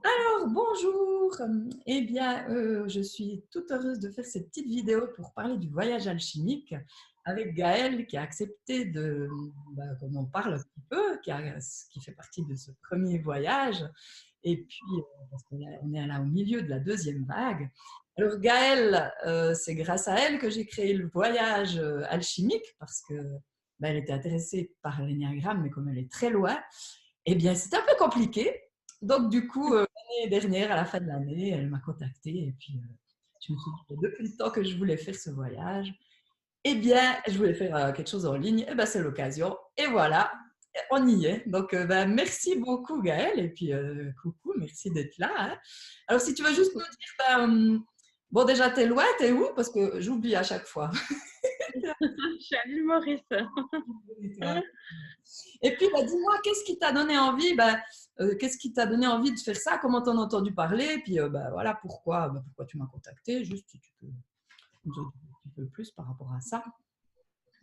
Alors, bonjour. Eh bien, je suis toute heureuse de faire cette petite vidéo pour parler du voyage alchimique avec Gaëlle qui a accepté qu'on en parle un petit peu, qui fait partie de ce premier voyage. Et puis, parce qu'on est là au milieu de la deuxième vague. Alors, Gaëlle, c'est grâce à elle que j'ai créé le voyage alchimique parce que elle était intéressée par l'énéagramme, mais comme elle est très loin, eh bien, c'est un peu compliqué. Donc, du coup, l'année dernière, à la fin de l'année, elle m'a contactée et puis je me suis dit que depuis le temps que je voulais faire ce voyage, eh bien, je voulais faire quelque chose en ligne, et ben, c'est l'occasion. Et voilà, on y est. Donc, merci beaucoup, Gaëlle. Et puis, coucou, merci d'être là, hein. Alors, si tu veux juste nous dire, bon, déjà, t'es loin, t'es où? Parce que j'oublie à chaque fois. Je suis à l'île Maurice. Et puis, bah, dis-moi, qu'est-ce qui t'a donné envie, qu'est-ce qui t'a donné envie de faire ça? Comment t'en as entendu parler? Et puis, voilà, pourquoi tu m'as contacté? Juste, si tu peux nous en dire un petit peu plus par rapport à ça.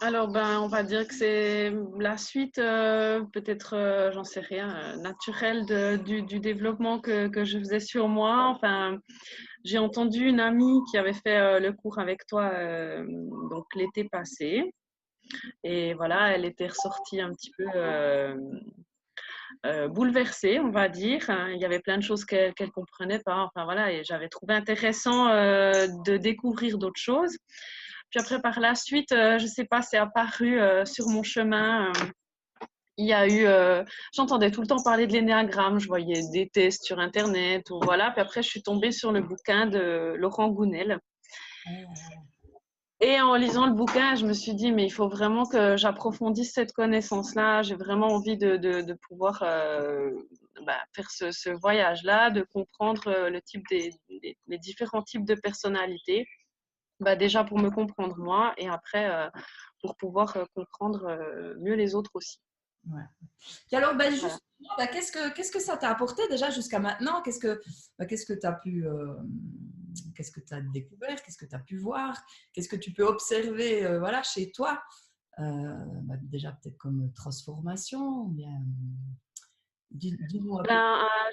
Alors, on va dire que c'est la suite, peut-être, j'en sais rien, naturelle du développement que je faisais sur moi. Enfin, j'ai entendu une amie qui avait fait le cours avec toi donc l'été passé. Et voilà, elle était ressortie un petit peu bouleversée, on va dire. Il y avait plein de choses qu'elle comprenait pas. Enfin voilà, et j'avais trouvé intéressant de découvrir d'autres choses. Puis après, par la suite, je sais pas, c'est apparu sur mon chemin. Il y a eu, j'entendais tout le temps parler de l'énéagramme, je voyais des tests sur Internet, ou voilà. Puis après, je suis tombée sur le bouquin de Laurent Gounel. Et en lisant le bouquin, je me suis dit, mais il faut vraiment que j'approfondisse cette connaissance-là. J'ai vraiment envie de pouvoir faire ce voyage-là, de comprendre le type les différents types de personnalités. Déjà pour me comprendre moi et après pour pouvoir comprendre mieux les autres aussi. Ouais. Et alors, Voilà. justement, qu'est-ce que ça t'a apporté déjà jusqu'à maintenant? Qu'est-ce que tu as qu'est-ce que tu as découvert? Qu'est-ce que tu as pu voir? Qu'est-ce que tu peux observer, voilà, chez toi? Déjà, peut-être comme transformation, ou bien, dis-nous un peu.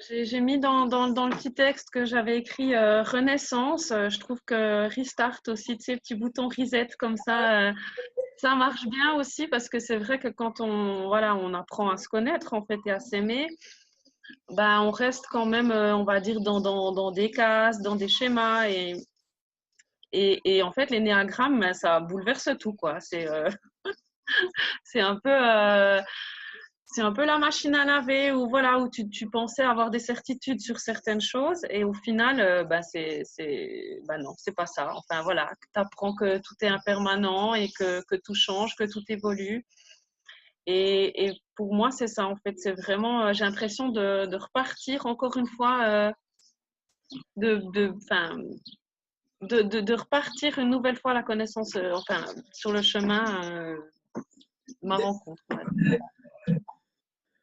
J'ai mis dans le petit texte que j'avais écrit Renaissance. Je trouve que Restart aussi, tu sais, petit bouton reset comme ça marche bien aussi parce que c'est vrai que quand voilà, on apprend à se connaître en fait et à s'aimer, on reste quand même, on va dire, dans des cases, dans des schémas et en fait, l'énéagramme, ça bouleverse tout, quoi. C'est un peu, c'est un peu la machine à laver où voilà où tu pensais avoir des certitudes sur certaines choses et au final non, c'est pas ça. Enfin voilà, tu apprends que tout est impermanent et que tout change, que tout évolue. Et pour moi, c'est ça en fait, c'est vraiment j'ai l'impression de repartir encore une fois de enfin de repartir une nouvelle fois à la connaissance enfin sur le chemin de ma rencontre.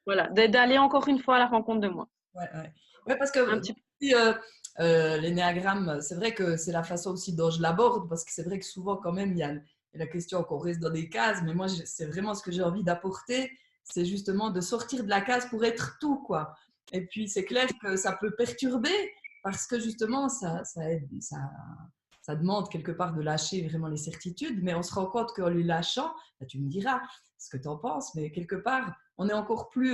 Voilà, d'aller encore une fois à la rencontre de moi. Ouais, ouais. Ouais, parce Un que petit si, l'énéagramme, c'est vrai que c'est la façon aussi dont je l'aborde, parce que c'est vrai que souvent, quand même, il y a la question qu'on reste dans des cases, mais moi, c'est vraiment ce que j'ai envie d'apporter, c'est justement de sortir de la case pour être tout, quoi. Et puis, c'est clair que ça peut perturber, parce que justement, ça demande quelque part de lâcher vraiment les certitudes, mais on se rend compte qu'en les lâchant, tu me diras ce que tu en penses, mais quelque part, on est encore plus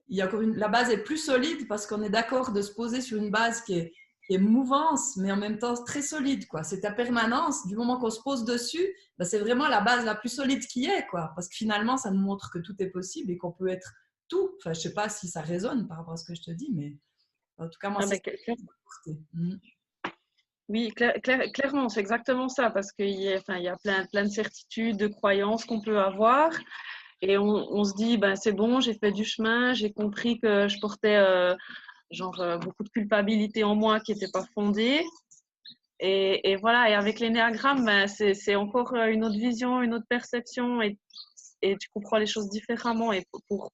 il y a encore la base est plus solide parce qu'on est d'accord de se poser sur une base qui est mouvance, mais en même temps très solide, quoi. C'est ta permanence. Du moment qu'on se pose dessus, c'est vraiment la base la plus solide qui est, quoi. Parce que finalement, ça nous montre que tout est possible et qu'on peut être tout. Enfin, je sais pas si ça résonne par rapport à ce que je te dis, mais en tout cas, moi, Ah c'est ben, ça que j'ai apporté. oui, clairement, c'est exactement ça, parce qu'il y a plein de certitudes, de croyances qu'on peut avoir, et on se dit, ben, c'est bon, j'ai fait du chemin, j'ai compris que je portais beaucoup de culpabilité en moi qui n'était pas fondée, et voilà, et avec l'énéagramme, ben, c'est encore une autre vision, une autre perception, et tu comprends les choses différemment, et pour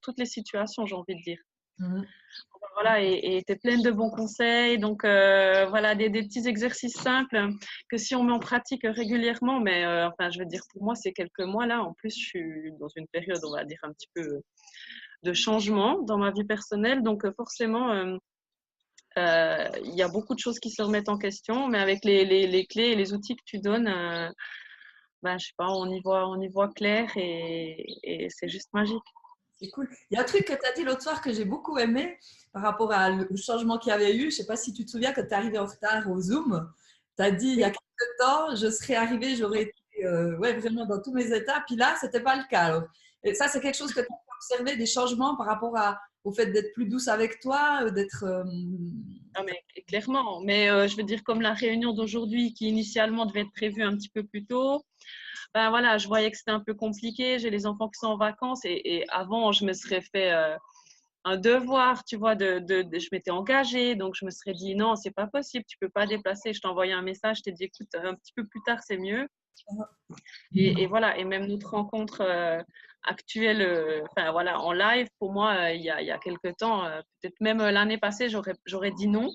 toutes les situations, j'ai envie de dire. Mhm. Voilà, et tu es pleine de bons conseils. Donc, voilà, des petits exercices simples que si on met en pratique régulièrement, mais enfin, je veux dire, pour moi, c'est quelques mois là. En plus, je suis dans une période, on va dire, un petit peu de changement dans ma vie personnelle. Donc, forcément, il y a beaucoup de choses qui se remettent en question, mais avec les clés et les outils que tu donnes, je sais pas, on y voit clair et c'est juste magique. C'est cool. Il y a un truc que tu as dit l'autre soir que j'ai beaucoup aimé par rapport au changement qu'il y avait eu. Je ne sais pas si tu te souviens quand tu es arrivé en retard au Zoom. Tu as dit il y a quelques temps, je serais arrivée, j'aurais été vraiment dans tous mes états. Puis là, ce n'était pas le cas. Alors. Et ça, c'est quelque chose que tu as observé, des changements par rapport au fait d'être plus douce avec toi, d'être. Ah, mais clairement. Mais je veux dire, comme la réunion d'aujourd'hui qui initialement devait être prévue un petit peu plus tôt, ben voilà, je voyais que c'était un peu compliqué. J'ai les enfants qui sont en vacances et avant, je me serais fait un devoir, tu vois, je m'étais engagée. Donc, je me serais dit, non, c'est pas possible, tu peux pas déplacer. Je t'ai envoyé un message, je t'ai dit, écoute, un petit peu plus tard, c'est mieux. Et voilà, et même notre rencontre actuelle, enfin voilà, en live, pour moi, il y a quelques temps, peut-être même l'année passée, j'aurais dit non.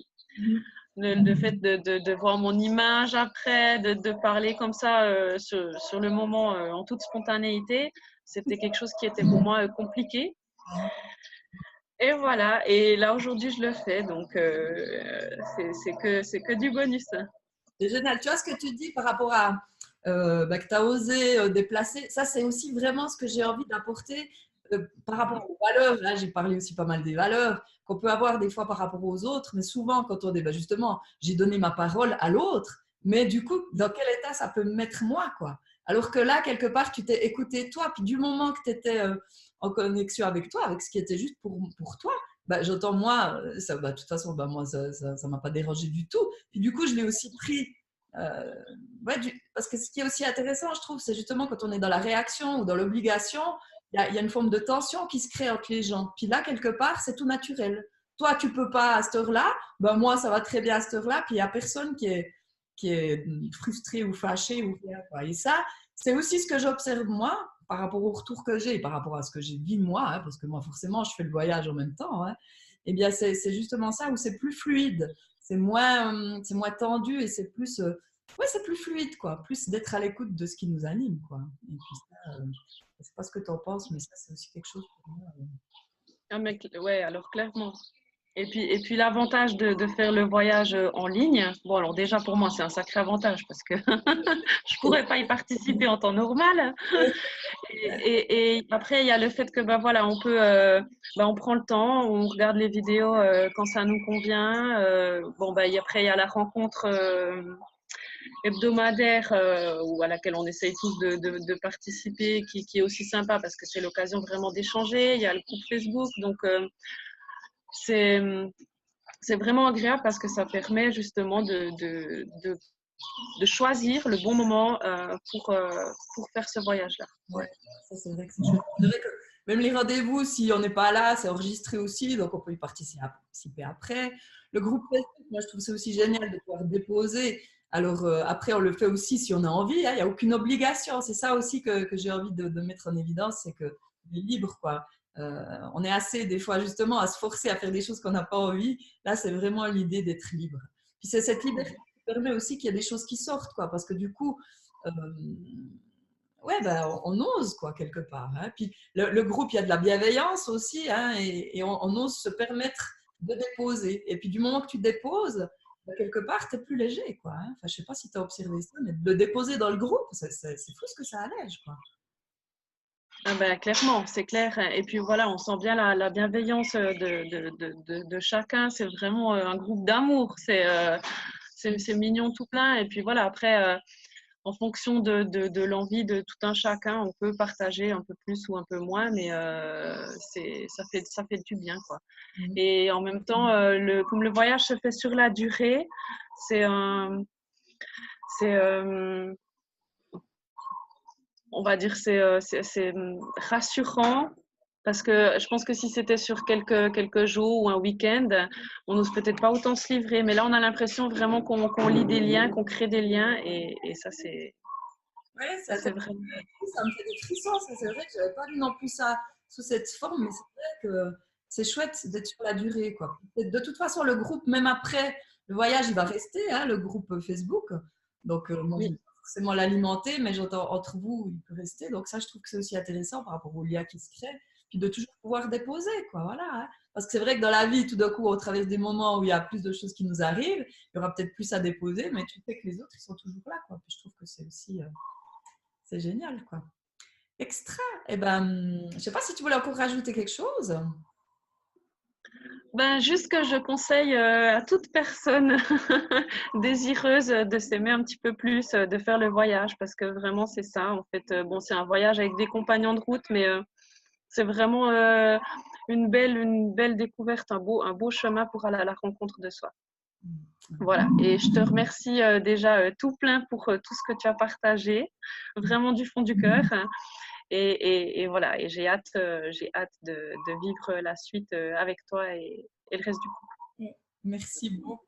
Le fait de voir mon image après, de parler comme ça sur le moment en toute spontanéité, c'était quelque chose qui était pour moi compliqué. Et voilà, et là aujourd'hui je le fais, donc c'est que du bonus. C'est génial. Tu vois ce que tu dis par rapport à que tu as osé déplacer. Ça, c'est aussi vraiment ce que j'ai envie d'apporter par rapport aux valeurs. Là, j'ai parlé aussi pas mal des valeurs qu'on peut avoir des fois par rapport aux autres, mais souvent quand on est, justement, j'ai donné ma parole à l'autre, mais du coup, dans quel état ça peut me mettre moi, quoi. Alors que là, quelque part, tu t'es écouté toi, puis du moment que tu étais en connexion avec toi, avec ce qui était juste pour toi, j'entends moi, ça, de toute façon, moi, ça ne m'a pas dérangé du tout. Puis du coup, je l'ai aussi pris. Parce que ce qui est aussi intéressant, je trouve, c'est justement quand on est dans la réaction ou dans l'obligation, il y a une forme de tension qui se crée entre les gens. Puis là, quelque part, c'est tout naturel. Toi, tu peux pas à cette heure-là, moi, ça va très bien à cette heure-là, puis il n'y a personne qui est frustré ou fâché. Et ça, c'est aussi ce que j'observe moi par rapport au retour que j'ai, par rapport à ce que j'ai vu moi, hein, parce que moi, forcément, je fais le voyage en même temps. Hein. Eh bien, c'est justement ça où c'est plus fluide, c'est moins tendu et c'est plus, c'est plus fluide, quoi. Plus d'être à l'écoute de ce qui nous anime, quoi. Et puis ça, je sais pas ce que tu en penses, mais ça, c'est aussi quelque chose pour moi. Ah, mais, ouais, alors clairement. Et puis l'avantage de faire le voyage en ligne, bon alors déjà pour moi c'est un sacré avantage parce que je pourrais pas y participer en temps normal. Et après il y a le fait que voilà on peut, on prend le temps, on regarde les vidéos quand ça nous convient. Et après il y a la rencontre hebdomadaire à laquelle on essaye tous de participer, qui est aussi sympa parce que c'est l'occasion vraiment d'échanger. Il y a le groupe Facebook donc c'est vraiment agréable parce que ça permet justement de choisir le bon moment pour faire ce voyage-là. Ouais, ça c'est vrai que c'est chouette. C'est vrai que même les rendez-vous, si on n'est pas là, c'est enregistré aussi, donc on peut y participer après. Le groupe Facebook, moi je trouve ça aussi génial de pouvoir déposer. Alors après, on le fait aussi si on a envie, hein, il n'y a aucune obligation. C'est ça aussi que j'ai envie de mettre en évidence, c'est qu'on est libre, quoi. On est assez des fois justement à se forcer à faire des choses qu'on n'a pas envie. Là, c'est vraiment l'idée d'être libre. Puis c'est cette liberté qui permet aussi qu'il y a des choses qui sortent, quoi, parce que du coup, on ose, quoi, quelque part. Hein. Puis le groupe, il y a de la bienveillance aussi, hein, et on ose se permettre de déposer. Et puis du moment que tu déposes, quelque part, tu es plus léger, quoi. Hein. Enfin, je ne sais pas si tu as observé ça, mais de le déposer dans le groupe, c'est fou ce que ça allège, quoi. Ah clairement, c'est clair. Et puis voilà, on sent bien la bienveillance de chacun. C'est vraiment un groupe d'amour. C'est mignon tout plein. Et puis voilà, après, en fonction de l'envie de tout un chacun, on peut partager un peu plus ou un peu moins, mais ça fait du bien, quoi. Et en même temps, comme le voyage se fait sur la durée, c'est on va dire, c'est rassurant parce que je pense que si c'était sur quelques jours ou un week-end, on n'ose peut-être pas autant se livrer. Mais là, on a l'impression vraiment qu'on lie des liens, qu'on crée des liens et ça, c'est vraiment. Ça me fait des frissons. C'est vrai que je n'avais pas vu non plus ça sous cette forme, mais c'est vrai que c'est chouette d'être sur la durée, quoi. De toute façon, le groupe, même après le voyage, il va rester, hein, le groupe Facebook. Donc, moi, je ne vais pas forcément l'alimenter, mais j'entends entre vous, il peut rester. Donc, ça, je trouve que c'est aussi intéressant par rapport aux liens qui se créent. puis de toujours pouvoir déposer, quoi, voilà. Hein. Parce que c'est vrai que dans la vie, tout d'un coup, on traverse des moments où il y a plus de choses qui nous arrivent, il y aura peut-être plus à déposer, mais tu sais que les autres, ils sont toujours là, quoi. Puis je trouve que c'est aussi, c'est génial, quoi. Extra. Eh ben, je sais pas si tu voulais encore rajouter quelque chose. Ben, juste que je conseille à toute personne désireuse de s'aimer un petit peu plus, de faire le voyage, parce que vraiment c'est ça. En fait, bon, c'est un voyage avec des compagnons de route, mais c'est vraiment une belle découverte, un beau chemin pour aller à la rencontre de soi. Voilà. Et je te remercie déjà tout plein pour tout ce que tu as partagé, vraiment du fond du cœur. Et voilà, et j'ai hâte de vivre la suite avec toi et le reste du couple. Merci beaucoup.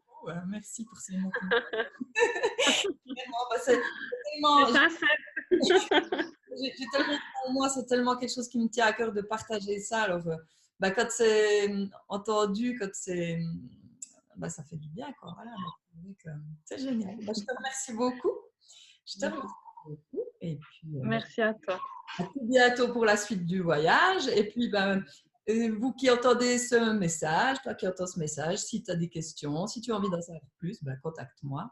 Merci pour ces mots. Vraiment, bah, c'est C'est tellement, sincère. j'ai tellement, pour moi, c'est tellement quelque chose qui me tient à cœur de partager ça. Alors, bah, quand c'est entendu, quand c'est, bah, ça fait du bien, quoi. Voilà. Donc, c'est génial. Bah, je te remercie beaucoup. Je te remercie beaucoup. Et puis, Merci à toi. à tout bientôt pour la suite du voyage. Et puis, ben, vous qui entendez ce message, toi qui entends ce message, si tu as des questions, si tu as envie d'en savoir plus, ben, contacte-moi.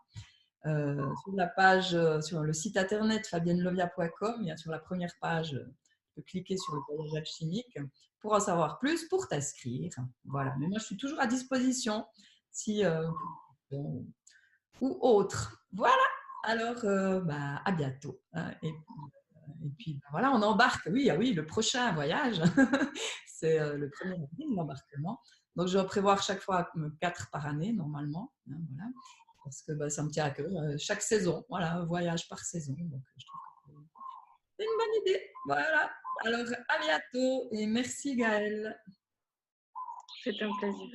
Sur la page, sur le site internet fabiennelovia.com, il y a sur la première page, tu peux cliquer sur le voyage alchimique pour en savoir plus, pour t'inscrire. Voilà. Mais moi, je suis toujours à disposition si bon, ou autre. Voilà. Alors, bah, à bientôt. Hein. Et puis ben voilà, on embarque. Oui, ah oui, le prochain voyage, c'est le 1er avril, l'embarquement. Donc, je vais prévoir chaque fois 4 par année, normalement. Hein, voilà. Parce que bah, ça me tient à cœur. Chaque saison, voilà, un voyage par saison. Donc, je trouve que c'est une bonne idée. Voilà. Alors, à bientôt et merci Gaëlle. C'est un plaisir.